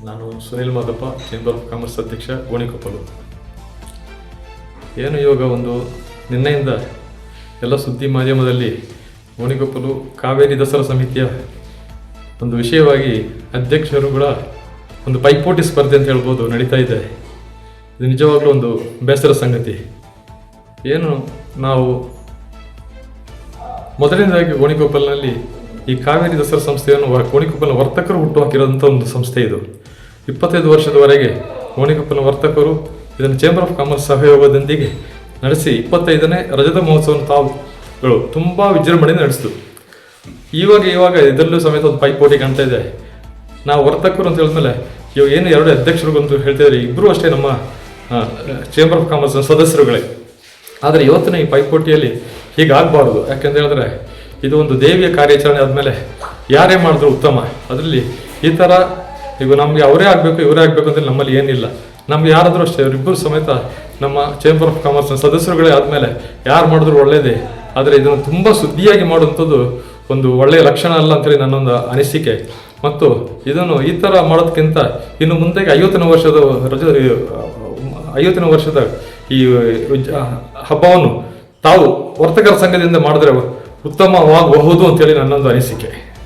ನಾನು Sunil Madappa, chamber of commerce ಅಧ್ಯಕ್ಷ, ಗೋಣಿಕೊಪ್ಪಲು. ಏನು ಇವಾಗ ಒಂದು ನಿನ್ನೆಯಿಂದ ಎಲ್ಲ ಸುದ್ದಿ ಮಾಧ್ಯಮದಲ್ಲಿ ಗೋಣಿಕೊಪ್ಪಲು ಕಾವೇರಿ ದಸರಾ ಸಮಿತಿಯ ಒಂದು ವಿಷಯವಾಗಿ ಅಧ್ಯಕ್ಷರುಗಳ ಒಂದು ಪೈಪೋಟಿ ಸ್ಪರ್ಧೆ ಅಂತ ಹೇಳ್ಬೋದು ನಡೀತಾ ಇದೆ. ಇದು ನಿಜವಾಗ್ಲೂ ಒಂದು ಬೇಸರ ಸಂಗತಿ. ಏನು ನಾವು ಮೊದಲನೇದಾಗಿ ಗೋಣಿಕೊಪ್ಪಲಿನಲ್ಲಿ ಈ ಕಾವೇರಿ ದಸರಾ ಸಂಸ್ಥೆಯನ್ನು ಗೋಣಿಕೊಪ್ಪಲಿನ ವರ್ತಕರು ಹುಟ್ಟುಹಾಕಿರೋಂಥ ಒಂದು ಸಂಸ್ಥೆ ಇದು. 25 ವರ್ಷದವರೆಗೆ ಗೋಣಿಕೊಪ್ಪಲಿನ ವರ್ತಕರು ಇದನ್ನು ಚೇಂಬರ್ ಆಫ್ ಕಾಮರ್ಸ್ ಸಹಯೋಗದೊಂದಿಗೆ ನಡೆಸಿ 25ನೇ ರಜತ ಮಹೋತ್ಸವವನ್ನು ತಾವುಗಳು ತುಂಬ ವಿಜೃಂಭಣೆಯಿಂದ ನಡೆಸಿತು. ಇವಾಗ ಇದರಲ್ಲೂ ಸಮೇತ ಒಂದು ಪೈಪೋಟಿ ಕಾಣ್ತಾ ಇದೆ. ನಾವು ವರ್ತಕರು ಅಂತ ಹೇಳಿದ್ಮೇಲೆ ಇವಾಗ ಏನು 2 ಅಧ್ಯಕ್ಷರಿಗಂತೂ ಹೇಳ್ತಿದ್ದಾರೆ, ಇಬ್ಬರು ಅಷ್ಟೇ ನಮ್ಮ ಚೇಂಬರ್ ಆಫ್ ಕಾಮರ್ಸ್ ಸದಸ್ಯರುಗಳೇ. ಆದರೆ ಇವತ್ತಿನ ಈ ಪೈಪೋಟಿಯಲ್ಲಿ ಹೀಗಾಗಬಾರ್ದು. ಯಾಕೆಂತ ಹೇಳಿದ್ರೆ ಇದು ಒಂದು ದೇವಿಯ ಕಾರ್ಯಾಚರಣೆ ಆದಮೇಲೆ ಯಾರೇ ಮಾಡಿದ್ರು ಉತ್ತಮ. ಅದರಲ್ಲಿ ಈ ಥರ ಈಗ ನಮಗೆ ಅವರೇ ಆಗಬೇಕು ಇವರೇ ಆಗಬೇಕು ಅಂತ ನಮ್ಮಲ್ಲಿ ಏನಿಲ್ಲ. ನಮ್ಗೆ ಯಾರಾದರೂ ಅಷ್ಟೇ ಇವರಿಬ್ಬರು ಸಮೇತ ನಮ್ಮ ಚೇಂಬರ್ ಆಫ್ ಕಾಮರ್ಸ್ನ ಸದಸ್ಯರುಗಳೇ ಆದಮೇಲೆ ಯಾರು ಮಾಡಿದ್ರು ಒಳ್ಳೆಯದೇ. ಆದರೆ ಇದನ್ನು ತುಂಬ ಸುದ್ದಿಯಾಗಿ ಮಾಡುವಂಥದ್ದು ಒಂದು ಒಳ್ಳೆಯ ಲಕ್ಷಣ ಅಲ್ಲ ಅಂತೇಳಿ ನನ್ನೊಂದು ಅನಿಸಿಕೆ. ಮತ್ತು ಇದನ್ನು ಈ ಥರ ಮಾಡೋದಕ್ಕಿಂತ ಇನ್ನು ಮುಂದೆಗೆ 50ನೇ ವರ್ಷದ ಈ ಹಬ್ಬವನ್ನು ತಾವು ವರ್ತಕರ ಸಂಘದಿಂದ ಮಾಡಿದ್ರೆ ಉತ್ತಮವಾಗಬಹುದು ಅಂತೇಳಿ ನನ್ನೊಂದು ಅನಿಸಿಕೆ.